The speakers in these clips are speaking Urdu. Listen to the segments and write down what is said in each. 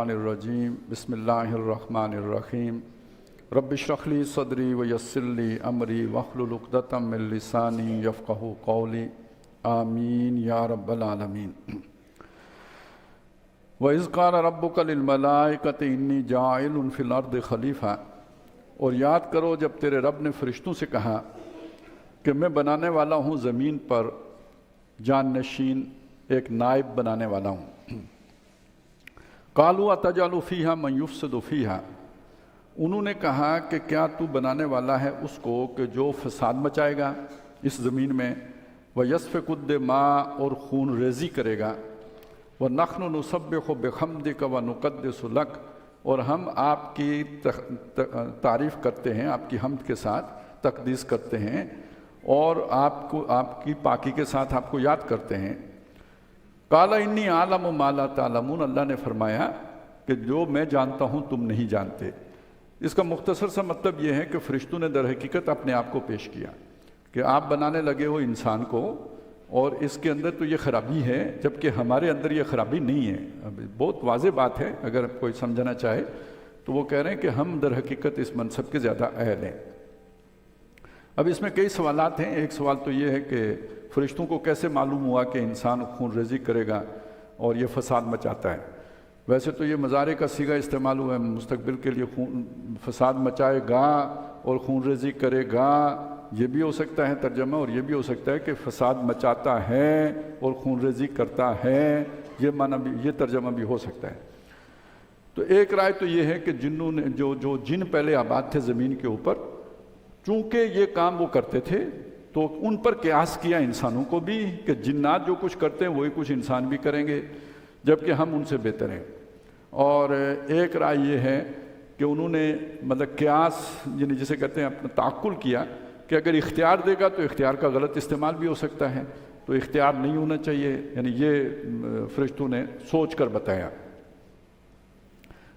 الرجیم بسم اللہ الرحمن الرحیم رب اشرح لی صدری ویسر لی امری واحلل عقدۃ من لسانی یفقہوا قولی آمین یا رب العالمین۔ وَإِذْ قَالَ رَبُّكَ لِلْمَلَائِكَةِ إِنِّي جَاعِلٌ فِي الْأَرْضِ خلیفہ، اور یاد کرو جب تیرے رب نے فرشتوں سے کہا کہ میں بنانے والا ہوں زمین پر جان نشین، ایک نائب بنانے والا ہوں۔ قَالُوا أَتَجْعَلُ فِيهَا مَن يُفْسِدُ فِيهَا، انہوں نے کہا کہ کیا تو بنانے والا ہے اس کو کہ جو فساد مچائے گا اس زمین میں، وَيَسْفِكُ الدِّمَاءَ اور خون ریزی کرے گا، وَنَحْنُ نُسَبِّحُ بِحَمْدِكَ وَنُقَدِّسُ لَكَ، اور ہم آپ کی تعریف کرتے ہیں، آپ کی حمد کے ساتھ تقدیس کرتے ہیں اور آپ کی پاکی کے ساتھ آپ کو یاد کرتے ہیں۔ قَالَ إِنِّي أَعْلَمُ مَا لَا تَعْلَمُونَ، اللہ نے فرمایا کہ جو میں جانتا ہوں تم نہیں جانتے۔ اس کا مختصر سا مطلب یہ ہے کہ فرشتوں نے در حقیقت اپنے آپ کو پیش کیا کہ آپ بنانے لگے ہو انسان کو، اور اس کے اندر تو یہ خرابی ہے جبکہ ہمارے اندر یہ خرابی نہیں ہے۔ بہت واضح بات ہے، اگر کوئی سمجھنا چاہے تو وہ کہہ رہے ہیں کہ ہم در حقیقت اس منصب کے زیادہ اہل ہیں۔ اب اس میں کئی سوالات ہیں۔ ایک سوال تو یہ ہے کہ فرشتوں کو کیسے معلوم ہوا کہ انسان خون ریزی کرے گا اور یہ فساد مچاتا ہے؟ ویسے تو یہ مضارع کا صیغہ استعمال ہوا ہے، مستقبل کے لیے فساد مچائے گا اور خون ریزی کرے گا، یہ بھی ہو سکتا ہے ترجمہ، اور یہ بھی ہو سکتا ہے کہ فساد مچاتا ہے اور خون ریزی کرتا ہے، یہ معنی بھی، یہ ترجمہ بھی ہو سکتا ہے۔ تو ایک رائے تو یہ ہے کہ جنوں نے جو جن پہلے آباد تھے زمین کے اوپر، چونکہ یہ کام وہ کرتے تھے تو ان پر قیاس کیا انسانوں کو بھی کہ جنات جو کچھ کرتے ہیں وہی کچھ انسان بھی کریں گے جبکہ ہم ان سے بہتر ہیں۔ اور ایک رائے یہ ہے کہ انہوں نے مطلب قیاس، یعنی جسے کہتے ہیں اپنا تعقل کیا کہ اگر اختیار دے گا تو اختیار کا غلط استعمال بھی ہو سکتا ہے، تو اختیار نہیں ہونا چاہیے، یعنی یہ فرشتوں نے سوچ کر بتایا۔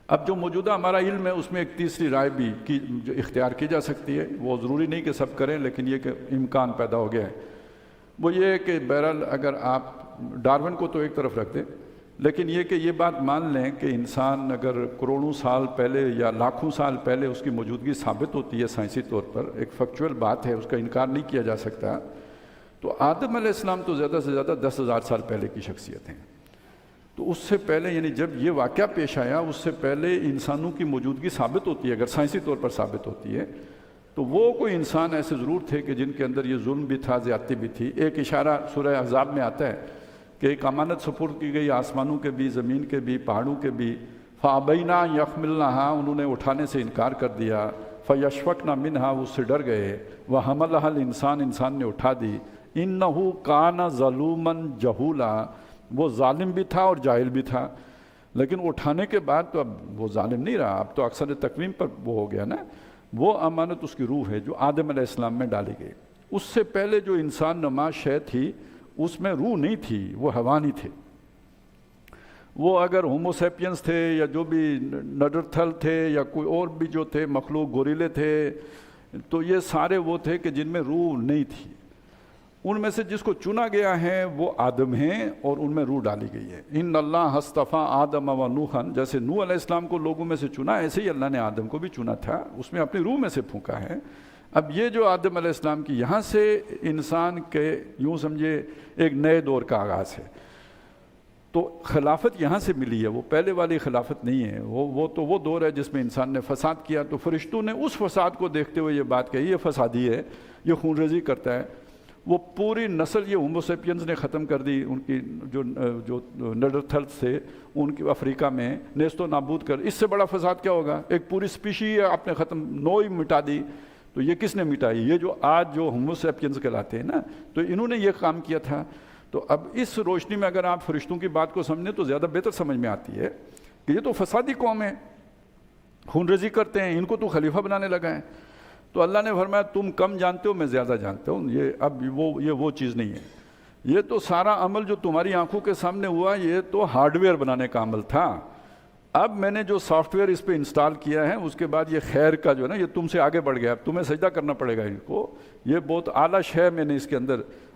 اب جو موجودہ ہمارا علم ہے اس میں ایک تیسری رائے بھی جو اختیار کی جا سکتی ہے، وہ ضروری نہیں کہ سب کریں لیکن یہ کہ امکان پیدا ہو گیا ہے، وہ یہ ہے کہ بہرحال اگر آپ ڈارون کو تو ایک طرف رکھ دیں، لیکن یہ کہ یہ بات مان لیں کہ انسان اگر کروڑوں سال پہلے یا لاکھوں سال پہلے اس کی موجودگی ثابت ہوتی ہے سائنسی طور پر، ایک فیکچوئل بات ہے، اس کا انکار نہیں کیا جا سکتا، تو آدم علیہ السلام تو زیادہ سے زیادہ 10,000 سال پہلے کی شخصیت ہیں۔ تو اس سے پہلے، یعنی جب یہ واقعہ پیش آیا اس سے پہلے انسانوں کی موجودگی ثابت ہوتی ہے، اگر سائنسی طور پر ثابت ہوتی ہے، تو وہ کوئی انسان ایسے ضرور تھے کہ جن کے اندر یہ ظلم بھی تھا، زیادتی بھی تھی۔ ایک اشارہ سورہ احزاب میں آتا ہے کہ ایک امانت سپرد کی گئی آسمانوں کے بھی، زمین کے بھی، پہاڑوں کے بھی، فَأَبَيْنَا يَحْمِلْنَهَا، انہوں نے اٹھانے سے انکار کر دیا، فَيَشْفَقْنَا مِنْهَا، اس سے ڈر گئے، وَحَمَلَهَا الْإِنسان، انسان نے اٹھا دی، إِنَّهُ كَانَ ظَلُومًا جَهُولًا، وہ ظالم بھی تھا اور جاہل بھی تھا، لیکن اٹھانے کے بعد تو اب وہ ظالم نہیں رہا، اب تو اکثر تقویم پر وہ ہو گیا نا۔ وہ امانت اس کی روح ہے جو آدم علیہ السلام میں ڈالی گئی۔ اس سے پہلے جو انسان نما شے تھی اس میں روح نہیں تھی، وہ حیوانی تھے۔ وہ اگر ہومو سیپینز تھے یا جو بھی نڈرتھل تھے یا کوئی اور بھی جو تھے مخلوق، گوریلے تھے، تو یہ سارے وہ تھے کہ جن میں روح نہیں تھی۔ ان میں سے جس کو چنا گیا ہے وہ آدم ہیں اور ان میں روح ڈالی گئی ہے۔ ان اللہ اصطفیٰ آدم و نوحا، جیسے نوح علیہ السلام کو لوگوں میں سے چنا، ایسے ہی اللہ نے آدم کو بھی چنا تھا، اس میں اپنی روح میں سے پھونکا ہے۔ اب یہ جو آدم علیہ السلام کی، یہاں سے انسان کے یوں سمجھے ایک نئے دور کا آغاز ہے، تو خلافت یہاں سے ملی ہے، وہ پہلے والی خلافت نہیں ہے، وہ دور ہے جس میں انسان نے فساد کیا۔ تو فرشتوں نے اس فساد کو دیکھتے ہوئے یہ بات کہی، یہ فسادی ہے، یہ خون ریزی کرتا ہے۔ وہ پوری نسل یہ ہومو سیپینز نے ختم کر دی، ان کی جو نڈرتھلز تھے ان کی افریقہ میں نیست و نابود کر، اس سے بڑا فساد کیا ہوگا؟ ایک پوری سپیشی آپ نے ختم، نوع ہی مٹا دی۔ تو یہ کس نے مٹائی؟ یہ جو آج جو ہومو سیپینز کہلاتے ہیں نا، تو انہوں نے یہ کام کیا تھا۔ تو اب اس روشنی میں اگر آپ فرشتوں کی بات کو سمجھیں تو زیادہ بہتر سمجھ میں آتی ہے کہ یہ تو فسادی قوم ہے، خون ریزی کرتے ہیں، ان کو تو خلیفہ بنانے لگا ہے۔ تو اللہ نے فرمایا تم کم جانتے ہو، میں زیادہ جانتا ہوں۔ یہ وہ چیز نہیں ہے، یہ تو سارا عمل جو تمہاری آنکھوں کے سامنے ہوا یہ تو ہارڈ ویئر بنانے کا عمل تھا۔ اب میں نے جو سافٹ ویئر اس پہ انسٹال کیا ہے اس کے بعد یہ خیر کا جو ہے نا، یہ تم سے آگے بڑھ گیا، اب تمہیں سجدہ کرنا پڑے گا ان کو، یہ بہت اعلیٰ شے میں نے اس کے اندر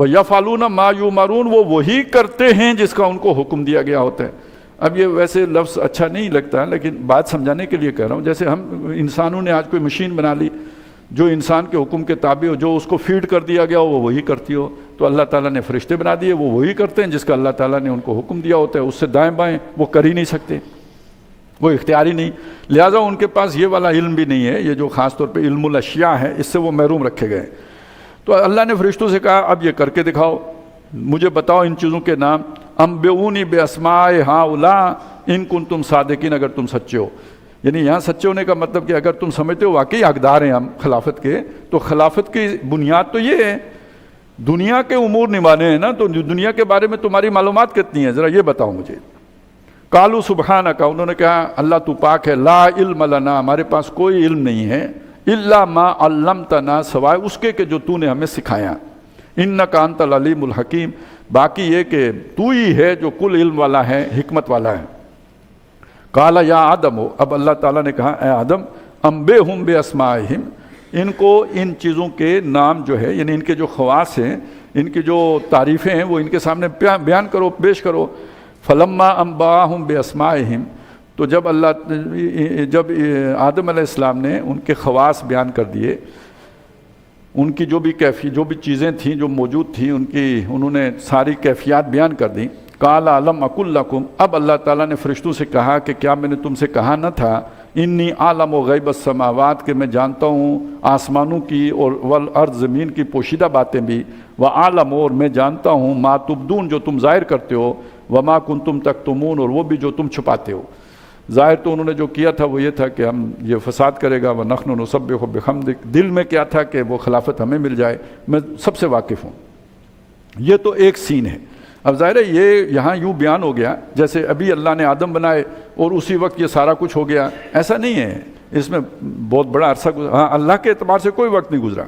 وَيَفْعَلُونَ مَا يُؤْمَرُونَ، وہ وہی کرتے ہیں جس کا ان کو حکم دیا گیا ہوتا ہے۔ اب یہ ویسے لفظ اچھا نہیں لگتا لیکن بات سمجھانے کے لیے کہہ رہا ہوں، جیسے ہم انسانوں نے آج کوئی مشین بنا لی جو انسان کے حکم کے تابع ہو، جو اس کو فیڈ کر دیا گیا ہو وہ وہی کرتی ہو، تو اللہ تعالیٰ نے فرشتے بنا دیے، وہ وہی کرتے ہیں جس کا اللہ تعالیٰ نے ان کو حکم دیا ہوتا ہے، اس سے دائیں بائیں وہ کر ہی نہیں سکتے، وہ اختیاری نہیں، لہٰذا ان کے پاس یہ والا علم بھی نہیں ہے، یہ جو خاص طور پہ علم الاشیاء ہے اس سے وہ محروم رکھے گئے۔ تو اللہ نے فرشتوں سے کہا اب یہ کر کے دکھاؤ، مجھے بتاؤ ان چیزوں کے نام، انبئونی باسماء ہؤلاء ان کنتم صادقین، اگر تم سچے ہو۔ یعنی یہاں سچے ہونے کا مطلب کہ اگر تم سمجھتے ہو واقعی حقدار ہیں ہم خلافت کے، تو خلافت کی بنیاد تو یہ ہے، دنیا کے امور نبھانے ہیں نا، تو دنیا کے بارے میں تمہاری معلومات کتنی ہیں ذرا یہ بتاؤ مجھے۔ قالوا سبحانک، انہوں نے کہا اللہ تو پاک ہے، لا علم لنا، ہمارے پاس کوئی علم نہیں ہے، الا ما علمتنا، سوائے اس کے کہ جو تو نے ہمیں سکھایا، انک انت العلیم الحکیم، باقی یہ کہ تو ہی ہے جو کل علم والا ہے، حکمت والا ہے۔ قال یا آدم، اب اللہ تعالیٰ نے کہا اے آدم، انبئہم باسمائہم، ان کو ان چیزوں کے نام جو ہے، یعنی ان کے جو خواص ہیں، ان کی جو تعریفیں ہیں وہ ان کے سامنے بیان کرو، پیش کرو۔ فلما انباہم باسمائہم، تو جب آدم علیہ السلام نے ان کے خواص بیان کر دیے، ان کی جو بھی چیزیں تھیں جو موجود تھیں انہوں نے ساری کیفیات بیان کر دیں۔ قال علم اقل لکم، اب اللہ تعالیٰ نے فرشتوں سے کہا کہ کیا میں نے تم سے کہا نہ تھا، انی عالم و غیب السماوات، کہ میں جانتا ہوں آسمانوں کی اور والارض، زمین کی پوشیدہ باتیں بھی، وعالم، اور میں جانتا ہوں ما تبدون، جو تم ظاہر کرتے ہو، وما کنتم تکتمون، اور وہ بھی جو تم چھپاتے ہو۔ ظاہر تو انہوں نے جو کیا تھا وہ یہ تھا کہ ہم یہ فساد کرے گا، وَنَحْنُ نُسَبِّحُ بِحَمْدِكَ، دل میں کیا تھا کہ وہ خلافت ہمیں مل جائے، میں سب سے واقف ہوں۔ یہ تو ایک سین ہے۔ اب ظاہر ہے یہ یہاں یوں بیان ہو گیا جیسے ابھی اللہ نے آدم بنائے اور اسی وقت یہ سارا کچھ ہو گیا، ایسا نہیں ہے، اس میں بہت بڑا عرصہ گزرا، ہاں اللہ کے اعتبار سے کوئی وقت نہیں گزرا،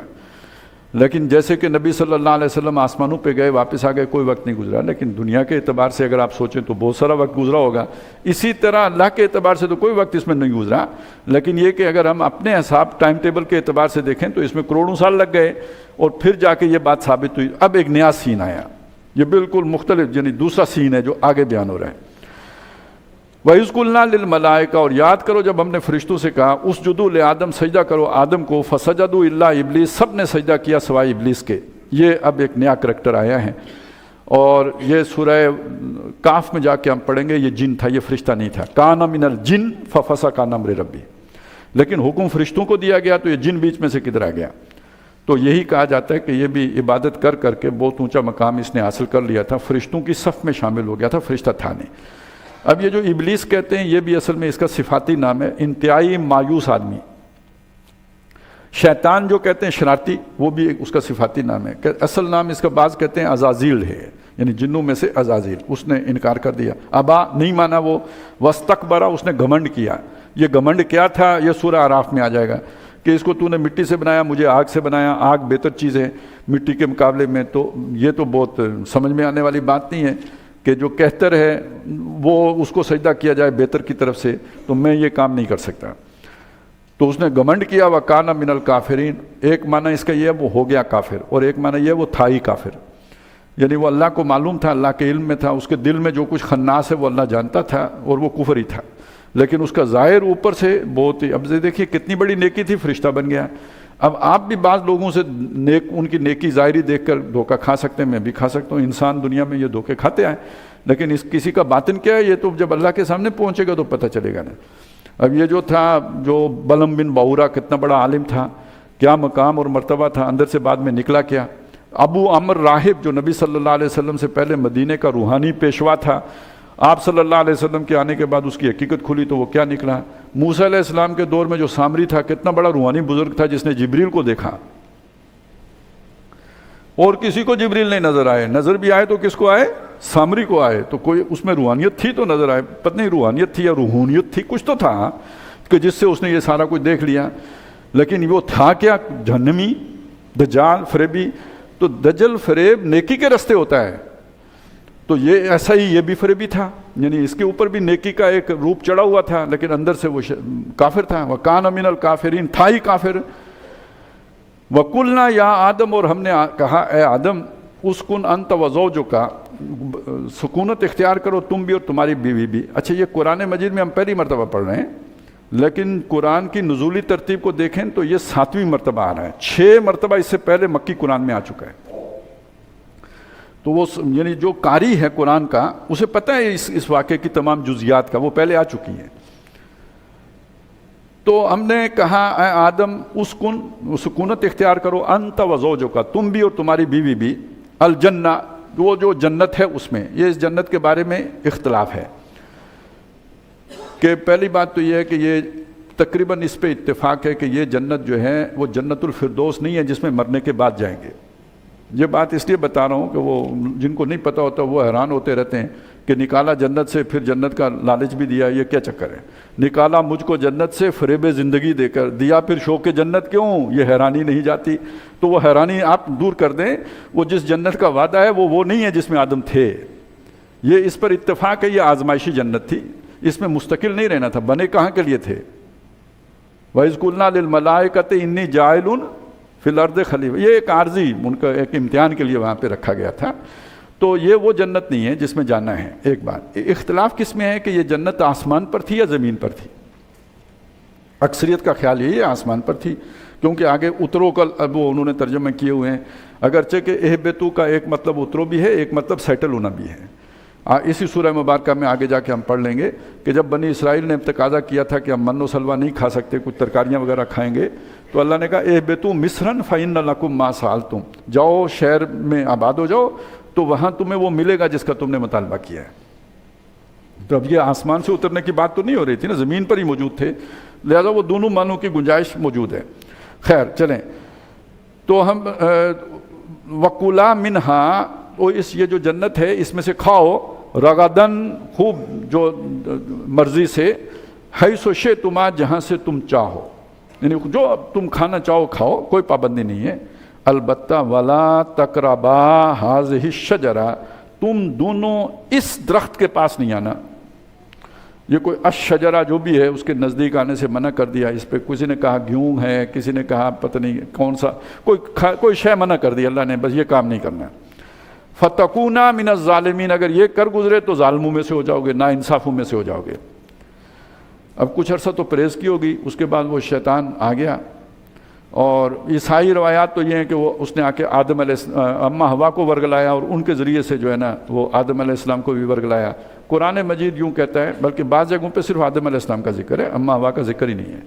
لیکن جیسے کہ نبی صلی اللہ علیہ وسلم آسمانوں پہ گئے واپس آ گئے، کوئی وقت نہیں گزرا، لیکن دنیا کے اعتبار سے اگر آپ سوچیں تو بہت سارا وقت گزرا ہوگا۔ اسی طرح اللہ کے اعتبار سے تو کوئی وقت اس میں نہیں گزرا، لیکن یہ کہ اگر ہم اپنے حساب ٹائم ٹیبل کے اعتبار سے دیکھیں تو اس میں کروڑوں سال لگ گئے، اور پھر جا کے یہ بات ثابت ہوئی۔ اب ایک نیا سین آیا، یہ بالکل مختلف، یعنی دوسرا سین ہے جو آگے بیان ہو رہا ہے۔ وَإِذْ قُلْنَا لِلْمَلَائِكَةِ، اور یاد کرو جب ہم نے فرشتوں سے کہا اسجدوا لآدم، سجدہ کرو آدم کو، فسجدوا الا ابلیس، سب نے سجدہ کیا سوائے ابلیس کے۔ یہ اب ایک نیا کریکٹر آیا ہے، اور یہ سورہ کاف میں جا کے ہم پڑھیں گے، یہ جن تھا، یہ فرشتہ نہیں تھا۔ کان من الجن ففسق عن امر ربی، لیکن حکم فرشتوں کو دیا گیا تو یہ جن بیچ میں سے کدھر آ گیا؟ تو یہی کہا جاتا ہے کہ یہ بھی عبادت کر کر کے بہت اونچا مقام اس نے حاصل کر لیا تھا، فرشتوں کی صف میں شامل ہو گیا تھا، فرشتہ تھا نہیں۔ اب یہ جو ابلیس کہتے ہیں یہ بھی اصل میں اس کا صفاتی نام ہے، انتہائی مایوس آدمی۔ شیطان جو کہتے ہیں شرارتی، وہ بھی اس کا صفاتی نام ہے، اصل نام اس کا بعض کہتے ہیں عزازیل ہے، یعنی جنوں میں سے عزازیل۔ اس نے انکار کر دیا، ابا نہیں مانا وہ، واستکبرا، اس نے گھمنڈ کیا۔ یہ گھمنڈ کیا تھا یہ سورہ اعراف میں آ جائے گا کہ اس کو تو نے مٹی سے بنایا، مجھے آگ سے بنایا، آگ بہتر چیز ہے مٹی کے مقابلے میں۔ تو یہ تو بہت سمجھ میں آنے والی بات نہیں ہے کہ جو کہتر ہے وہ اس کو سجدہ کیا جائے بہتر کی طرف سے، تو میں یہ کام نہیں کر سکتا۔ تو اس نے گھمنڈ کیا، وَكَانَ مِنَ الْكَافِرِينَ۔ ایک معنی اس کا یہ ہے وہ ہو گیا کافر، اور ایک معنی یہ ہے وہ تھا ہی کافر، یعنی وہ اللہ کو معلوم تھا، اللہ کے علم میں تھا، اس کے دل میں جو کچھ خناس ہے وہ اللہ جانتا تھا، اور وہ کفر ہی تھا، لیکن اس کا ظاہر اوپر سے بہت ہی، اب دیکھیے کتنی بڑی نیکی تھی، فرشتہ بن گیا۔ اب آپ بھی بعض لوگوں سے ان کی نیکی ظاہری دیکھ کر دھوکہ کھا سکتے ہیں، میں بھی کھا سکتا ہوں، انسان دنیا میں یہ دھوکے کھاتے ہیں، لیکن اس کسی کا باطن کیا ہے یہ تو جب اللہ کے سامنے پہنچے گا تو پتہ چلے گا نا۔ اب یہ جو تھا، جو بلم بن باورا، کتنا بڑا عالم تھا، کیا مقام اور مرتبہ تھا، اندر سے بعد میں نکلا کیا۔ ابو عمر راہب، جو نبی صلی اللہ علیہ وسلم سے پہلے مدینے کا روحانی پیشوا تھا، آپ صلی اللہ علیہ وسلم کے آنے کے بعد اس کی حقیقت کھلی تو وہ کیا نکلا۔ موسیٰ علیہ السلام کے دور میں جو سامری تھا، کتنا بڑا روحانی بزرگ تھا جس نے جبریل کو دیکھا، اور کسی کو جبریل نہیں نظر آئے، نظر بھی آئے تو کس کو آئے؟ سامری کو آئے۔ تو کوئی اس میں روحانیت تھی تو نظر آئے، پتہ نہیں روحانیت تھی یا روحانیت تھی، کچھ تو تھا کہ جس سے اس نے یہ سارا کچھ دیکھ لیا، لیکن وہ تھا کیا؟ جہنمی، دجال، فریبی۔ تو دجل فریب نیکی کے رستے ہوتا ہے، تو یہ ایسا ہی یہ بھی فریبی تھا، یعنی اس کے اوپر بھی نیکی کا ایک روپ چڑھا ہوا تھا، لیکن اندر سے وہ کافر تھا۔ وَكَانَ مِنَ الْكَافِرِينَ، تھا ہی کافر۔ وَقُلْنَا یا آدم، اور ہم نے کہا اے آدم، اسکن انت و زوجک، سکونت اختیار کرو تم بھی اور تمہاری بیوی بھی۔ اچھا یہ قرآن مجید میں ہم پہلی مرتبہ پڑھ رہے ہیں، لیکن قرآن کی نزولی ترتیب کو دیکھیں تو یہ 7ویں مرتبہ آ رہا ہے، 6 مرتبہ اس سے پہلے مکی قرآن میں آ چکا ہے۔ تو وہ یعنی جو قاری ہے قرآن کا اسے پتہ ہے اس واقعے کی تمام جزیات کا، وہ پہلے آ چکی ہیں۔ تو ہم نے کہا اے آدم اسکن، سکونت اختیار کرو، انت و زوجک، تم بھی اور تمہاری بیوی بھی، الجنہ، وہ جو جنت ہے اس میں۔ یہ اس جنت کے بارے میں اختلاف ہے کہ پہلی بات تو یہ ہے کہ یہ تقریباً اس پہ اتفاق ہے کہ یہ جنت جو ہے وہ جنت الفردوس نہیں ہے جس میں مرنے کے بعد جائیں گے۔ یہ بات اس لیے بتا رہا ہوں کہ وہ جن کو نہیں پتہ ہوتا وہ حیران ہوتے رہتے ہیں کہ نکالا جنت سے، پھر جنت کا لالچ بھی دیا، یہ کیا چکر ہے؟ نکالا مجھ کو جنت سے فریب زندگی دے کر، دیا پھر شوق جنت کیوں؟ یہ حیرانی نہیں جاتی؟ تو وہ حیرانی آپ دور کر دیں، وہ جس جنت کا وعدہ ہے وہ نہیں ہے جس میں آدم تھے۔ یہ اس پر اتفاق ہے، یہ آزمائشی جنت تھی، اس میں مستقل نہیں رہنا تھا۔ بنے کہاں کے لیے تھے؟ وَإِذْ قُلْنَا لِلْمَلَائِكَةِ إِنِّي جَاعِلٌ فِي الْأَرْضِ خَلِيفَةً، یہ ایک عارضی ان کا ایک امتحان کے لیے وہاں پہ رکھا گیا تھا۔ تو یہ وہ جنت نہیں ہے جس میں جانا ہے۔ ایک بات اختلاف کس میں ہے کہ یہ جنت آسمان پر تھی یا زمین پر تھی؟ اکثریت کا خیال یہی ہے آسمان پر تھی، کیونکہ آگے اترو کا اب وہ انہوں نے ترجمہ کیے ہوئے ہیں، اگرچہ کہ اہبتو کا ایک مطلب اترو بھی ہے، ایک مطلب سیٹل ہونا بھی ہے۔ اسی سورہ مبارکہ میں آگے جا کے ہم پڑھ لیں گے کہ جب بنی اسرائیل نے تقاضا کیا تھا کہ ہم من و سلوہ نہیں کھا سکتے، کچھ ترکاریاں وغیرہ کھائیں گے، تو اللہ نے کہا اہبتو مصرا فإن لکم ما سألتم، جاؤ شہر میں آباد ہو جاؤ تو وہاں تمہیں وہ ملے گا جس کا تم نے مطالبہ کیا ہے۔ تو اب یہ آسمان سے اترنے کی بات تو نہیں ہو رہی تھی نا، زمین پر ہی موجود تھے، لہذا وہ دونوں معنوں کی گنجائش موجود ہے۔ خیر چلیں، تو ہم وَكُلَا مِنْهَا، یہ جو جنت ہے اس میں سے کھاؤ، رغدن، خوب جو مرضی سے، حیث شئتما، جہاں سے تم چاہو، یعنی جو تم کھانا چاہو کھاؤ، کوئی پابندی نہیں ہے۔ البتہ وَلَا تَقْرَبَا هَذِهِ الشَّجَرَةَ، تم دونوں اس درخت کے پاس نہیں آنا۔ یہ کوئی الشجرہ جو بھی ہے اس کے نزدیک آنے سے منع کر دیا۔ اس پہ کسی نے کہا گیہوں ہے، کسی نے کہا پتہ نہیں کون سا، کوئی شے منع کر دی اللہ نے، بس یہ کام نہیں کرنا۔ فَتَكُونَا مِنَ الظَّالِمِينَ، اگر یہ کر گزرے تو ظالموں میں سے ہو جاؤ گے، نا انصافوں میں سے ہو جاؤ گے۔ اب کچھ عرصہ تو پرہیز کی ہوگی، اس کے بعد وہ شیطان آ گیا، اور عیسائی روایات تو یہ ہیں کہ وہ اس نے آ کے آدم علیہ اماں ہوا کو ورگلایا، اور ان کے ذریعے سے جو ہے نا وہ آدم علیہ السلام کو بھی ورگلایا۔ قرآن مجید یوں کہتا ہے، بلکہ بعض جگہوں پہ صرف آدم علیہ السلام کا ذکر ہے، اماں ہوا کا ذکر ہی نہیں ہے۔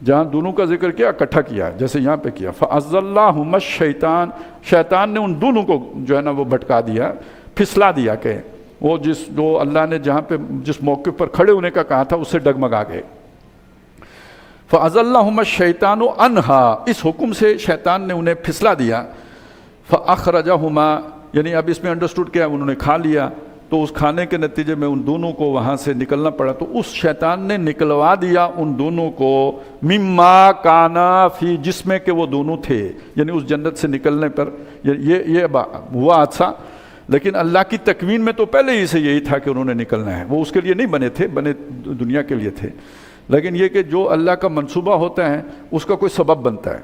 جہاں دونوں کا ذکر کیا، اکٹھا کیا، جیسے یہاں پہ کیا۔ فَأَزَّلَّهُمَا الشَّيْطَانُ، شیطان نے ان دونوں کو جو ہے نا وہ بھٹکا دیا، پھسلا دیا، کہ وہ جو اللہ نے جہاں پہ جس موقع پر کھڑے ہونے کا کہا تھا اس سے ڈگمگا گئے۔ فَأَزَلَّهُمَا الشَّيْطَانُ عَنْهَا، اس حکم سے شیطان نے انہیں پھسلا دیا۔ فَأَخْرَجَهُمَا، یعنی اب اس میں انڈرسٹوڈ کیا، انہوں نے کھا لیا، تو اس کھانے کے نتیجے میں ان دونوں کو وہاں سے نکلنا پڑا، تو اس شیطان نے نکلوا دیا ان دونوں کو مما کانا فی، جس میں کہ وہ دونوں تھے، یعنی اس جنت سے نکلنے پر یہ ہوا حادثہ۔ لیکن اللہ کی تکوین میں تو پہلے ہی سے یہی تھا کہ انہوں نے نکلنا ہے، وہ اس کے لیے نہیں بنے تھے، بنے دنیا کے لیے تھے، لیکن یہ کہ جو اللہ کا منصوبہ ہوتا ہے اس کا کوئی سبب بنتا ہے،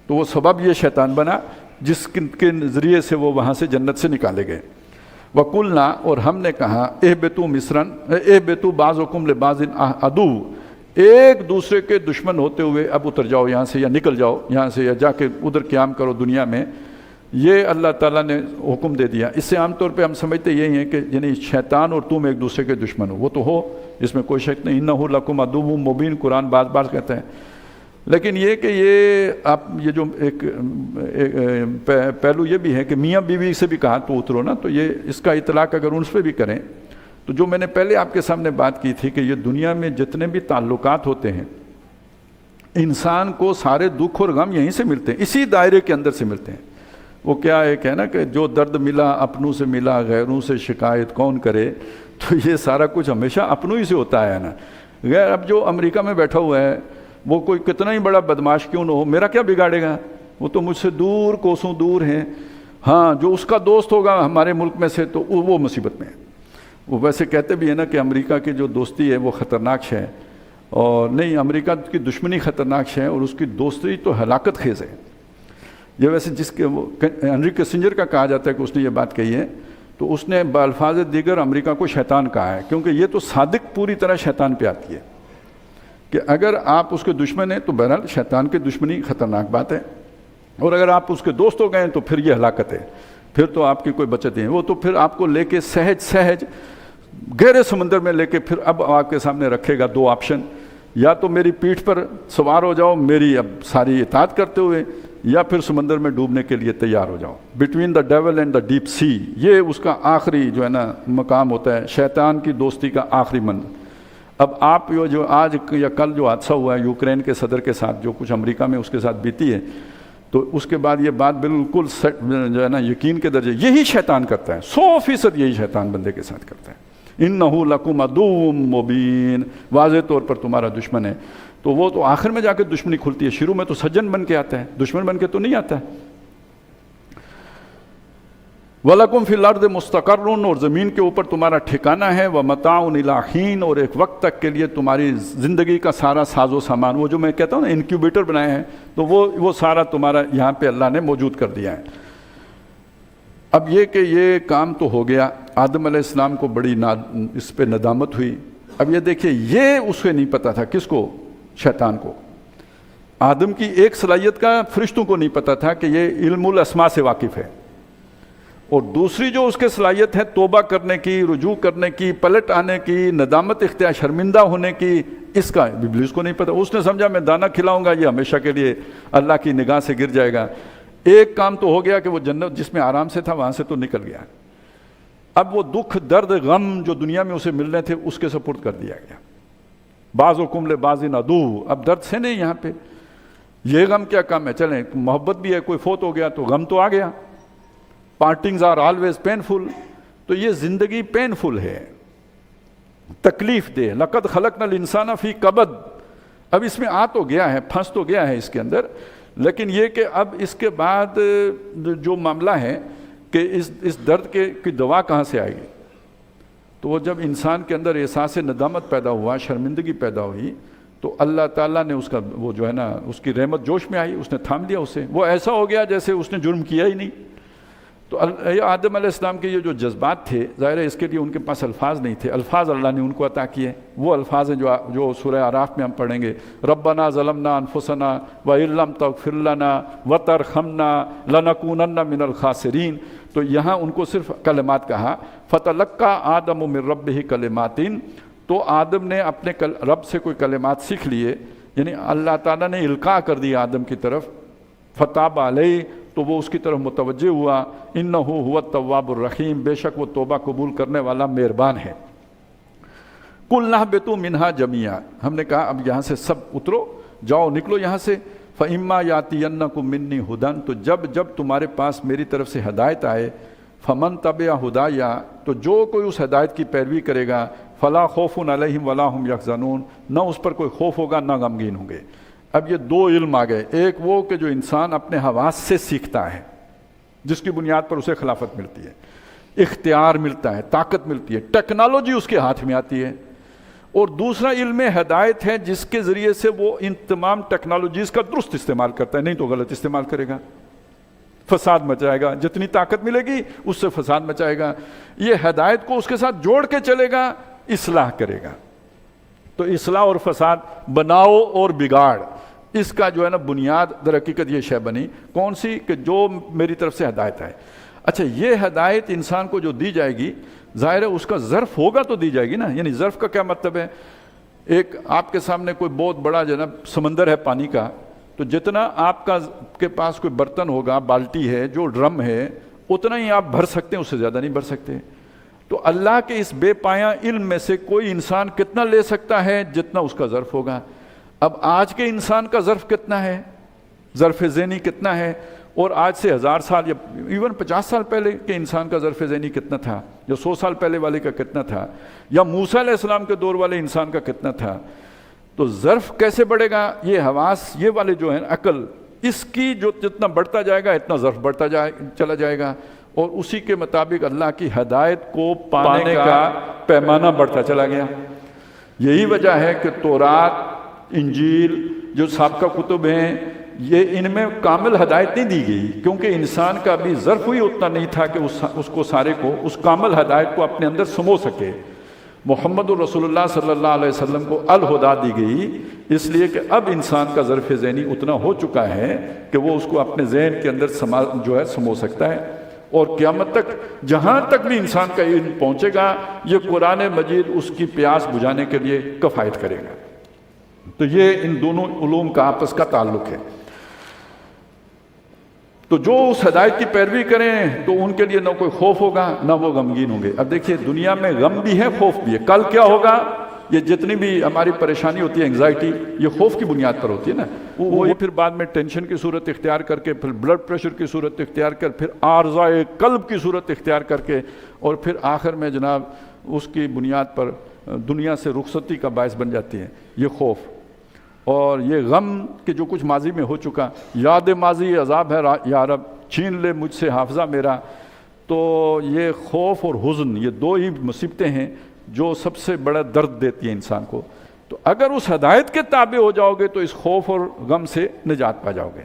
تو وہ سبب یہ شیطان بنا جس کے ذریعے سے وہ وہاں سے جنت سے نکالے گئے۔ وَقُلْنَا، اور ہم نے کہا، اہبتوا مصرا، اہبتوا بعضکم لبعض عدو، ایک دوسرے کے دشمن ہوتے ہوئے اب اتر جاؤ یہاں سے، یا نکل جاؤ یہاں سے، یا جا کے ادھر قیام کرو دنیا میں۔ یہ اللہ تعالیٰ نے حکم دے دیا۔ اس سے عام طور پہ ہم سمجھتے یہی ہیں کہ یعنی شیطان اور تم ایک دوسرے کے دشمن ہو، وہ تو ہو، اس میں کوئی شک نہیں، اِنَّهُ لَكُمْ عَدُوٌّ مُبِينٌ، قرآن بار بار کہتا ہے۔ لیکن یہ کہ یہ جو ایک پہلو یہ بھی ہے کہ میاں بیوی سے بھی کہا تو اترو نا، تو یہ اس کا اطلاق اگر ان پہ بھی کریں تو جو میں نے پہلے آپ کے سامنے بات کی تھی کہ یہ دنیا میں جتنے بھی تعلقات ہوتے ہیں، انسان کو سارے دکھ اور غم یہیں سے ملتے ہیں، اسی دائرے کے اندر سے ملتے ہیں۔ وہ کیا ایک ہے نا کہ جو درد ملا اپنوں سے ملا، غیروں سے شکایت کون کرے، تو یہ سارا کچھ ہمیشہ اپنوں ہی سے ہوتا ہے نا۔ غیر اب جو امریکہ میں بیٹھا ہوا ہے وہ کوئی کتنا ہی بڑا بدماش کیوں نہ ہو، میرا کیا بگاڑے گا، وہ تو مجھ سے دور کوسوں دور ہیں۔ ہاں جو اس کا دوست ہوگا ہمارے ملک میں سے تو وہ مصیبت میں ہے۔ وہ ویسے کہتے بھی ہیں نا کہ امریکہ کی جو دوستی ہے وہ خطرناک ہے، اور نہیں، امریکہ کی دشمنی خطرناک ہے اور اس کی دوستی تو ہلاکت خیز ہے۔ یہ ویسے جس کے وہ ہنری کسنجر کا کہا جاتا ہے کہ اس نے یہ بات کہی ہے، تو اس نے بالفاظ دیگر امریکہ کو شیطان کہا ہے، کیونکہ یہ تو صادق پوری طرح شیطان پہ آتی ہے کہ اگر آپ اس کے دشمن ہیں تو بہرحال شیطان کی دشمنی خطرناک بات ہے، اور اگر آپ اس کے دوست ہو گئے تو پھر یہ ہلاکت ہے، پھر تو آپ کی کوئی بچت نہیں ہے۔ وہ تو پھر آپ کو لے کے سہج گہرے سمندر میں لے کے پھر اب آپ کے سامنے رکھے گا دو آپشن، یا تو میری پیٹھ پر سوار ہو جاؤ میری اب ساری اطاعت کرتے ہوئے، یا پھر سمندر میں ڈوبنے کے لیے تیار ہو جاؤ۔ Between the dual and the deep sea, یہ اس کا آخری جو ہے نا مقام ہوتا ہے، شیطان کی دوستی کا آخری منزل۔ اب آپ جو آج یا کل جو حادثہ ہوا ہے یوکرین کے صدر کے ساتھ، جو کچھ امریکہ میں اس کے ساتھ بیتی ہے، تو اس کے بعد یہ بات بالکل جو ہے نا یقین کے درجے، یہی شیطان کرتا ہے، 100% یہی شیطان بندے کے ساتھ کرتا ہے۔ اِنَّهُ لَكُمْ عَدُوٌّ مُّبِينٌ، واضح طور پر تمہارا دشمن ہے۔ تو وہ تو آخر میں جا کے دشمنی کھلتی ہے، شروع میں تو سجن بن کے آتا ہے، دشمن بن کے تو نہیں آتا ہے۔ وَلَكُمْ فِي الْأَرْضِ مُسْتَقَرٌّ، اور زمین کے اوپر تمہارا ٹھکانہ ہے، وَمَتَاعٌ إِلَىٰ حِينٍ، اور ایک وقت تک کے لیے تمہاری زندگی کا سارا ساز و سامان، وہ جو میں کہتا ہوں نا انکیوبیٹر بنائے ہیں، تو وہ سارا تمہارا یہاں پہ اللہ نے موجود کر دیا ہے۔ اب یہ کہ یہ کام تو ہو گیا، آدم علیہ السلام کو بڑی اس پہ ندامت ہوئی۔ اب یہ دیکھیے، یہ اسے نہیں پتا تھا، کس کو؟ شیطان کو۔ آدم کی ایک صلاحیت کا فرشتوں کو نہیں پتا تھا کہ یہ علم الاسماء سے واقف ہے، اور دوسری جو اس کے صلاحیت ہے توبہ کرنے کی، رجوع کرنے کی، پلٹ آنے کی، ندامت اختیار، شرمندہ ہونے کی، اس کا ابلیس کو نہیں پتا۔ اس نے سمجھا میں دانہ کھلاؤں گا یہ ہمیشہ کے لیے اللہ کی نگاہ سے گر جائے گا۔ ایک کام تو ہو گیا کہ وہ جنت جس میں آرام سے تھا وہاں سے تو نکل گیا، اب وہ دکھ درد غم جو دنیا میں اسے ملنے تھے اس کے سپرد کر دیا گیا۔ بعضکم لبعض عدو، اب درد سے نہیں یہاں پہ، یہ غم کیا کام ہے، چلیں محبت بھی ہے، کوئی فوت ہو گیا تو غم تو آ گیا، پارٹنگز آر آلویز پینفل، تو یہ زندگی پینفل ہے، تکلیف دہ۔ لقد خلقنا الانسان فی کبد، اب اس میں آ تو گیا ہے، پھنس تو گیا ہے اس کے اندر، لیکن یہ کہ اب اس کے بعد جو معاملہ ہے کہ اس درد کی دوا کہاں سے آئے گی؟ تو وہ جب انسان کے اندر احساس ندامت پیدا ہوا، شرمندگی پیدا ہوئی، تو اللہ تعالیٰ نے اس کا وہ جو ہے نا اس کی رحمت جوش میں آئی، اس نے تھام لیا اسے، وہ ایسا ہو گیا جیسے اس نے جرم کیا ہی نہیں۔ تو آدم علیہ السلام کے یہ جو جذبات تھے، ظاہر ہے اس کے لیے ان کے پاس الفاظ نہیں تھے، الفاظ اللہ نے ان کو عطا کیے، وہ الفاظ ہیں جو سورہ اعراف میں ہم پڑھیں گے، ربنا ظلمنا انفسنا وَإِن لَّمْ تَغْفِرْ لَنَا وَتَرْحَمْنَا لَنَكُونَنَّ مِنَ الْخَاسِرِينَ۔ تو یہاں ان کو صرف کلمات کہا، فَتَلَقَّىٰ آدَمُ مِن رَّبِّهِ كَلِمَاتٍ، تو آدم نے اپنے رب سے کوئی کلمات سیکھ لیے، یعنی اللہ تعالیٰ نے القاء کر دیا آدم کی طرف، فتاب علیہ، تو وہ اس کی طرف متوجہ ہوا، انہ هو التواب الرحیم، بے شک وہ توبہ قبول کرنے والا مہربان ہے۔ قلنا اہبطوا منہا جمیعا، ہم نے کہا اب یہاں سے سب اترو، جاؤ نکلو یہاں سے، فإما یاتینکم منی ھدی، تو جب تمہارے پاس میری طرف سے ہدایت آئے، فمن تبع ھدایا، تو جو کوئی اس ہدایت کی پیروی کرے گا، فلا خوف علیہم ولا ھم یحزنون، نہ اس پر کوئی خوف ہوگا نہ غمگین ہوں گے۔ اب یہ دو علم آ گئے، ایک وہ کہ جو انسان اپنے حواس سے سیکھتا ہے، جس کی بنیاد پر اسے خلافت ملتی ہے، اختیار ملتا ہے، طاقت ملتی ہے، ٹیکنالوجی اس کے ہاتھ میں آتی ہے، اور دوسرا علم ہدایت ہے جس کے ذریعے سے وہ ان تمام ٹیکنالوجیز کا درست استعمال کرتا ہے، نہیں تو غلط استعمال کرے گا، فساد مچائے گا، جتنی طاقت ملے گی اس سے فساد مچائے گا۔ یہ ہدایت کو اس کے ساتھ جوڑ کے چلے گا، اصلاح کرے گا۔ تو اصلاح اور فساد، بناؤ اور بگاڑ، اس کا جو ہے نا بنیاد در حقیقت یہ شے بنی، کون سی؟ کہ جو میری طرف سے ہدایت ہے۔ اچھا، یہ ہدایت انسان کو جو دی جائے گی، ظاہر ہے اس کا ظرف ہوگا تو دی جائے گی نا، یعنی ظرف کا کیا مطلب ہے؟ ایک آپ کے سامنے کوئی بہت بڑا جو ہے نا سمندر ہے پانی کا، تو جتنا آپ کے پاس کوئی برتن ہوگا، بالٹی ہے، جو ڈرم ہے، اتنا ہی آپ بھر سکتے ہیں، اس سے زیادہ نہیں بھر سکتے۔ تو اللہ کے اس بے پایہ علم میں سے کوئی انسان کتنا لے سکتا ہے جتنا اس کا ظرف ہوگا۔ اب آج کے انسان کا ظرف کتنا ہے، ظرف ذہنی کتنا ہے، اور آج سے 1000 سال یا ایون 50 سال پہلے کے انسان کا ظرف ذہنی کتنا تھا، یا 100 سال پہلے والے کا کتنا تھا، یا موسیٰ علیہ السلام کے دور والے انسان کا کتنا تھا۔ تو ظرف کیسے بڑھے گا؟ یہ حواس، یہ والے جو ہیں عقل، اس کی جو جتنا بڑھتا جائے گا اتنا ظرف بڑھتا چلا جائے گا، اور اسی کے مطابق اللہ کی ہدایت کو پانے کا پیمانہ بڑھتا چلا گیا۔ یہی وجہ ہے کہ تورات، انجیل جو سابقہ کتب ہیں، یہ ان میں کامل ہدایت نہیں دی گئی، کیونکہ انسان کا بھی ظرف ہی اتنا نہیں تھا کہ اس کو سارے کو اس کامل ہدایت کو اپنے اندر سمو سکے۔ محمد رسول اللہ صلی اللہ علیہ وسلم کو الہدا دی گئی، اس لیے کہ اب انسان کا ظرف ذہنی اتنا ہو چکا ہے کہ وہ اس کو اپنے ذہن کے اندر سمو سکتا ہے، اور قیامت تک جہاں تک بھی انسان کا علم پہنچے گا یہ قرآن مجید اس کی پیاس بجھانے کے لیے کفایت کرے گا۔ تو یہ ان دونوں علوم کا آپس کا تعلق ہے۔ تو جو اس ہدایت کی پیروی کریں تو ان کے لیے نہ کوئی خوف ہوگا نہ وہ غمگین ہوں گے۔ اب دیکھیے دنیا میں غم بھی ہے، خوف بھی ہے۔ کل کیا ہوگا، یہ جتنی بھی ہماری پریشانی ہوتی ہے، انگزائٹی، یہ خوف کی بنیاد پر ہوتی ہے نا۔ وہ پھر بعد میں ٹینشن کی صورت اختیار کر کے، پھر بلڈ پریشر کی صورت اختیار کر، پھر عارضۂ قلب کی صورت اختیار کر کے، اور پھر آخر میں جناب اس کی بنیاد پر دنیا سے رخصتی کا باعث بن جاتی ہے یہ خوف۔ اور یہ غم کہ جو کچھ ماضی میں ہو چکا، یاد ماضی عذاب ہے یا رب، چھین لے مجھ سے حافظہ میرا۔ تو یہ خوف اور حزن، یہ دو ہی مصیبتیں ہیں جو سب سے بڑا درد دیتی ہیں انسان کو۔ تو اگر اس ہدایت کے تابع ہو جاؤ گے تو اس خوف اور غم سے نجات پا جاؤ گے،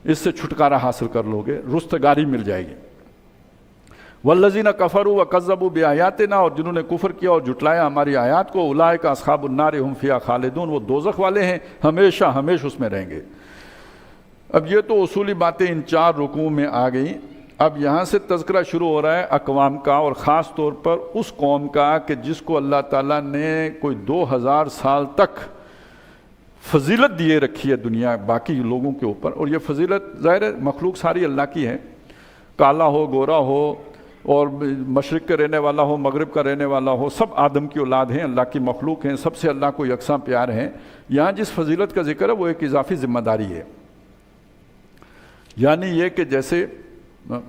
اس سے چھٹکارا حاصل کر لو گے، رستگاری مل جائے گی۔ والذین کفروا وکذبوا بآیاتنا، اور جنہوں نے کفر کیا اور جھٹلایا ہماری آیات کو، اولئک اصحاب النار هم فیہا خالدون، وہ دوزخ والے ہیں، ہمیشہ اس میں رہیں گے۔ اب یہ تو اصولی باتیں ان 4 رکوع میں آ گئیں۔ اب یہاں سے تذکرہ شروع ہو رہا ہے اقوام کا، اور خاص طور پر اس قوم کا کہ جس کو اللہ تعالیٰ نے کوئی 2000 سال تک فضیلت دیے رکھی ہے دنیا باقی لوگوں کے اوپر، اور یہ فضیلت ظاہر مخلوق ساری اللہ کی ہے، کالا ہو گورا ہو، اور مشرق کا رہنے والا ہو مغرب کا رہنے والا ہو، سب آدم کی اولاد ہیں، اللہ کی مخلوق ہیں، سب سے اللہ کو یکساں پیار ہے۔ یہاں جس فضیلت کا ذکر ہے وہ ایک اضافی ذمہ داری ہے، یعنی یہ کہ جیسے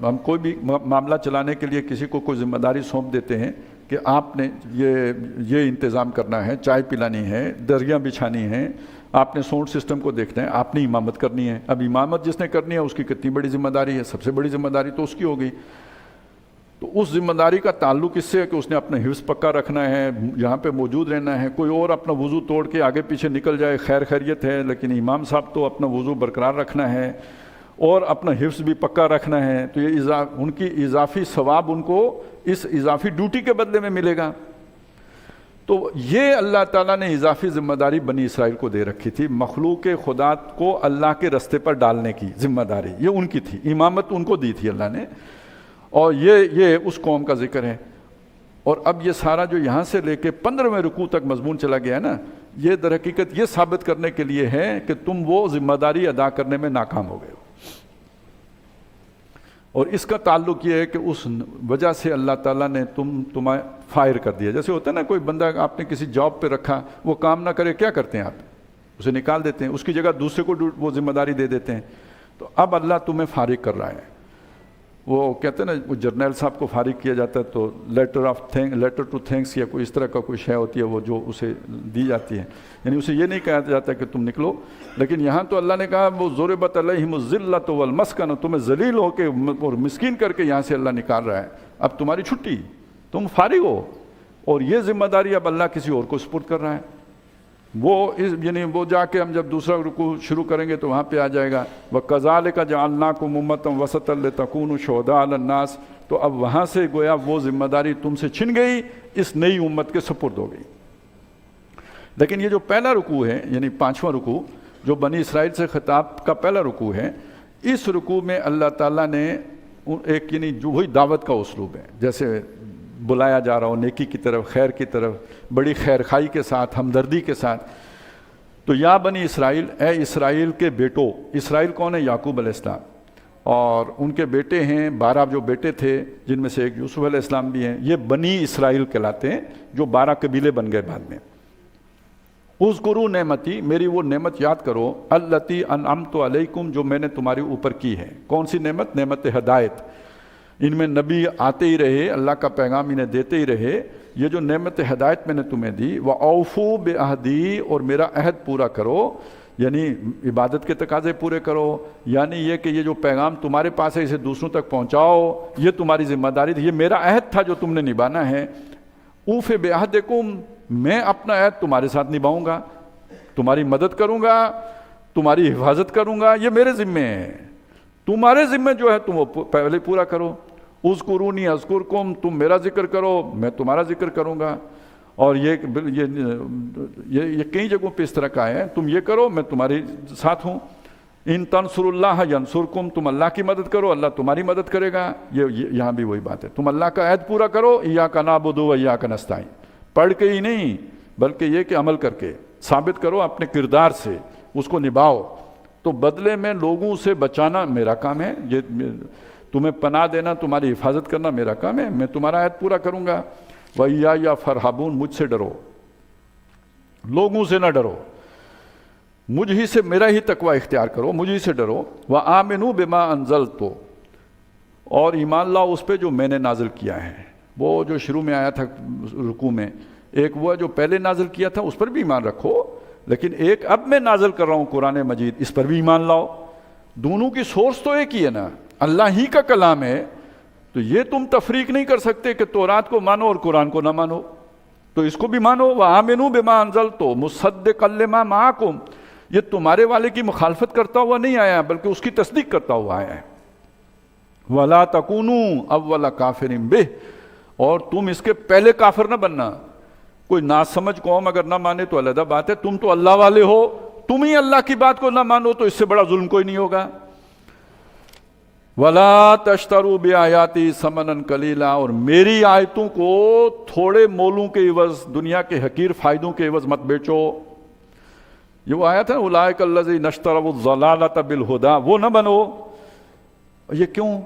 ہم کوئی بھی معاملہ چلانے کے لیے کسی کو کوئی ذمہ داری سونپ دیتے ہیں کہ آپ نے یہ انتظام کرنا ہے، چائے پلانی ہے، دریاں بچھانی ہیں، آپ نے ساؤنڈ سسٹم کو دیکھنا ہے، آپ نے امامت کرنی ہے۔ اب امامت جس نے کرنی ہے اس کی کتنی بڑی ذمہ داری ہے، سب سے بڑی ذمہ داری تو اس کی ہوگی۔ تو اس ذمہ داری کا تعلق اس سے ہے کہ اس نے اپنا حفظ پکا رکھنا ہے، یہاں پہ موجود رہنا ہے۔ کوئی اور اپنا وضو توڑ کے آگے پیچھے نکل جائے خیر خیریت ہے، لیکن امام صاحب تو اپنا وضو برقرار رکھنا ہے اور اپنا حفظ بھی پکا رکھنا ہے۔ تو یہ ان کی اضافی ثواب ان کو اس اضافی ڈیوٹی کے بدلے میں ملے گا۔ تو یہ اللہ تعالیٰ نے اضافی ذمہ داری بنی اسرائیل کو دے رکھی تھی، مخلوق خدا کو اللہ کے رستے پر ڈالنے کی ذمہ داری یہ ان کی تھی، امامت ان کو دی تھی اللہ نے۔ اور یہ اس قوم کا ذکر ہے۔ اور اب یہ سارا جو یہاں سے لے کے 15ویں رکوع تک مضمون چلا گیا ہے نا، یہ در حقیقت یہ ثابت کرنے کے لیے ہے کہ تم وہ ذمہ داری ادا کرنے میں ناکام ہو گئے ہو، اور اس کا تعلق یہ ہے کہ اس وجہ سے اللہ تعالیٰ نے تمہیں فائر کر دیا۔ جیسے ہوتا ہے نا کوئی بندہ آپ نے کسی جاب پہ رکھا، وہ کام نہ کرے، کیا کرتے ہیں آپ؟ اسے نکال دیتے ہیں، اس کی جگہ دوسرے کو وہ ذمہ داری دے دیتے ہیں۔ تو اب اللہ تمہیں فارغ کر رہا ہے۔ وہ کہتے ہیں نا، وہ جرنیل صاحب کو فارغ کیا جاتا ہے تو لیٹر ٹو تھینکس یا کوئی اس طرح کا کوئی شے ہوتی ہے وہ جو اسے دی جاتی ہے، یعنی اسے یہ نہیں کہا جاتا کہ تم نکلو۔ لیکن یہاں تو اللہ نے کہا وہ ضربت علیہم الذلۃ والمسکنۃ، تمہیں ذلیل ہو کے اور مسکین کر کے یہاں سے اللہ نکال رہا ہے، اب تمہاری چھٹی، تم فارغ ہو، اور یہ ذمہ داری اب اللہ کسی اور کو سپرد کر رہا ہے۔ یعنی وہ جا کے ہم جب دوسرا رکوع شروع کریں گے تو وہاں پہ آ جائے گا وَكَذَلِكَ جَعَلْنَاكُمْ أُمَّةً وَسَطًا لِتَكُونُوا شُهَدَاءَ عَلَى النَّاسِ، تو اب وہاں سے گویا وہ ذمہ داری تم سے چھن گئی، اس نئی امت کے سپرد ہو گئی۔ لیکن یہ جو پہلا رکوع ہے، یعنی 5واں رکوع جو بنی اسرائیل سے خطاب کا پہلا رکوع ہے، اس رکوع میں اللہ تعالیٰ نے ایک یعنی جو وہی دعوت کا اسلوب ہے، جیسے بلایا جا رہا ہو نیکی کی طرف، خیر کی طرف، بڑی خیر خائی کے ساتھ، ہمدردی کے ساتھ۔ تو یا بنی اسرائیل، اے اسرائیل کے بیٹو، اسرائیل کون ہے؟ یعقوب علیہ السلام، اور ان کے بیٹے ہیں 12 جو بیٹے تھے، جن میں سے ایک یوسف علیہ السلام بھی ہیں، یہ بنی اسرائیل کہلاتے ہیں، جو 12 قبیلے بن گئے بعد میں۔ اذکروا نعمتی، میری وہ نعمت یاد کرو، التی انعمت علیکم، جو میں نے تمہارے اوپر کی ہے۔ کون سی نعمت؟ نعمت ہدایت۔ ان میں نبی آتے ہی رہے، اللہ کا پیغام انہیں دیتے ہی رہے، یہ جو نعمت ہدایت میں نے تمہیں دی، وَأَوْفُوا بِعَهْدِي، اور میرا عہد پورا کرو، یعنی عبادت کے تقاضے پورے کرو، یعنی یہ کہ یہ جو پیغام تمہارے پاس ہے اسے دوسروں تک پہنچاؤ، یہ تمہاری ذمہ داری تھی، یہ میرا عہد تھا جو تم نے نبھانا ہے۔ اوف بعہدکم، میں اپنا عہد تمہارے ساتھ نبھاؤں گا، تمہاری مدد کروں گا، تمہاری حفاظت کروں گا، یہ میرے ذمے ہے، تمہارے ذمے جو ہے تم وہ پہلے پورا کرو۔ اذکرونی اذکرکم، تم میرا ذکر کرو میں تمہارا ذکر کروں گا۔ اور یہ کئی جگہوں پہ اس طرح کا ہے، تم یہ کرو میں تمہارے ساتھ ہوں۔ ان تنصر اللہ ینصرکم، تم اللہ کی مدد کرو اللہ تمہاری مدد کرے گا۔ یہاں بھی وہی بات ہے، تم اللہ کا عہد پورا کرو، ایاک نعبد و ایاک نستعین، پڑھ کے ہی نہیں بلکہ یہ کہ عمل کر کے ثابت کرو، اپنے کردار سے اس کو نبھاؤ۔ تو بدلے میں لوگوں سے بچانا میرا کام ہے، یہ تمہیں پناہ دینا تمہاری حفاظت کرنا میرا کام ہے، میں تمہارا عہد پورا کروں گا۔ وَإِيَّايَ فَارْهَبُونَ، مجھ سے ڈرو، لوگوں سے نہ ڈرو، مجھ ہی سے میرا ہی تقوی اختیار کرو، مجھ ہی سے ڈرو۔ وَآمِنُوا بِمَا أَنزَلْتُ، اور ایمان لاؤ اس پہ جو میں نے نازل کیا ہے۔ وہ جو شروع میں آیا تھا رکوع میں، ایک وہ جو پہلے نازل کیا تھا اس پر بھی ایمان رکھو، لیکن ایک اب میں نازل کر رہا ہوں قرآن مجید، اس پر بھی ایمان لاؤ۔ دونوں کی سورس تو ایک ہی ہے نا، اللہ ہی کا کلام ہے، تو یہ تم تفریق نہیں کر سکتے کہ تورات کو مانو اور قرآن کو نہ مانو، تو اس کو بھی مانو۔ وَآمِنُوا بِمَا أَنزَلْتُ مُصَدِّقًا لِمَا مَعَكُمْ، یہ تمہارے والے کی مخالفت کرتا ہوا نہیں آیا بلکہ اس کی تصدیق کرتا ہوا آیا ہے۔ وَلَا تَكُونُوا أَوَّلَ كَافِرٍ بِهِ، اور تم اس کے پہلے کافر نہ بننا۔ کوئی ناسمجھ قوم اگر نہ مانے تو علیحدہ بات ہے، تم تو اللہ والے ہو، تم ہی اللہ کی بات کو نہ مانو تو اس سے بڑا ظلم کوئی نہیں ہوگا۔ وَلَا تَشْتَرُوا بِآيَاتِي ثَمَنًا قَلِيلًا، اور میری آیتوں کو تھوڑے مولوں کے عوض، دنیا کے حقیر فائدوں کے عوض مت بیچو۔ یہ وہ آیت ہے اولئک الذین اشتروا الضلالۃ بالہدیٰ، وہ نہ بنو۔ یہ کیوں؟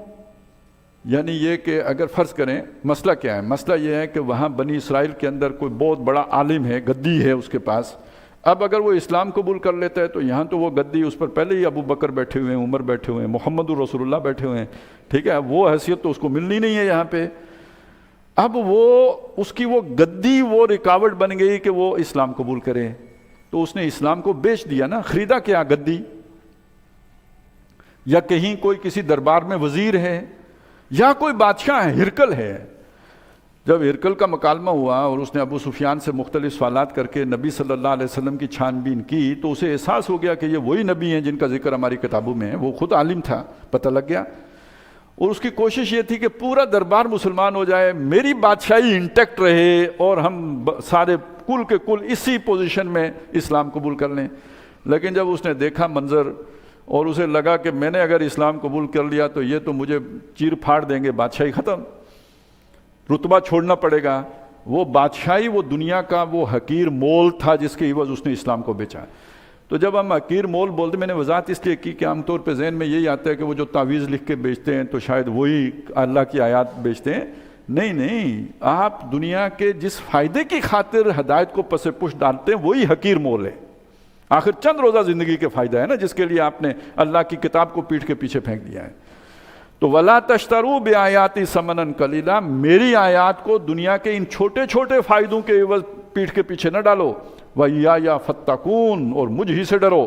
یعنی یہ کہ اگر فرض کریں، مسئلہ کیا ہے؟ مسئلہ یہ ہے کہ وہاں بنی اسرائیل کے اندر کوئی بہت بڑا عالم ہے، گدی ہے اس کے پاس، اب اگر وہ اسلام قبول کر لیتا ہے تو یہاں تو وہ گدی، اس پر پہلے ہی ابو بکر بیٹھے ہوئے ہیں، عمر بیٹھے ہوئے ہیں، محمد رسول اللہ بیٹھے ہوئے ہیں، ٹھیک ہے، وہ حیثیت تو اس کو ملنی نہیں ہے یہاں پہ۔ اب وہ اس کی وہ گدی وہ رکاوٹ بن گئی کہ وہ اسلام قبول کرے، تو اس نے اسلام کو بیچ دیا نا، خریدا کیا؟ گدی۔ یا کہیں کوئی کسی دربار میں وزیر ہے یا کوئی بادشاہ ہے، ہرکل ہے، جب ہرکل کا مکالمہ ہوا اور اس نے ابو سفیان سے مختلف سوالات کر کے نبی صلی اللہ علیہ وسلم کی چھان بین کی، تو اسے احساس ہو گیا کہ یہ وہی نبی ہیں جن کا ذکر ہماری کتابوں میں ہے، وہ خود عالم تھا، پتہ لگ گیا، اور اس کی کوشش یہ تھی کہ پورا دربار مسلمان ہو جائے، میری بادشاہی انٹیکٹ رہے اور ہم سارے کل کے کل اسی پوزیشن میں اسلام قبول کر لیں۔ لیکن جب اس نے دیکھا منظر اور اسے لگا کہ میں نے اگر اسلام قبول کر لیا تو یہ تو مجھے چیر پھاڑ دیں گے، بادشاہی ختم، رتبہ چھوڑنا پڑے گا، وہ بادشاہی وہ دنیا کا وہ حقیر مول تھا جس کے عوض اس نے اسلام کو بیچا۔ تو جب ہم حقیر مول بولتے، میں نے وضاحت اس لیے کی کہ عام طور پہ ذہن میں یہی آتا ہے کہ وہ جو تعویذ لکھ کے بیچتے ہیں تو شاید وہی اللہ کی آیات بیچتے ہیں۔ نہیں، آپ دنیا کے جس فائدے کی خاطر ہدایت کو پس پش ڈالتے ہیں وہی حقیر مول ہے۔ آخر چند روزہ زندگی کے فائدہ ہے نا جس کے لیے آپ نے اللہ کی کتاب کو پیٹھ کے پیچھے پھینک دیا ہے۔ تو وَلَا تَشْتَرُوا بِآيَاتِي ثَمَنًا قَلِيلًا، میری آیات کو دنیا کے ان چھوٹے چھوٹے فائدوں کے عوض پیٹھ کے پیچھے نہ ڈالو۔ وَإِيَّايَ فَاتَّقُونِ، اور مجھ ہی سے ڈرو۔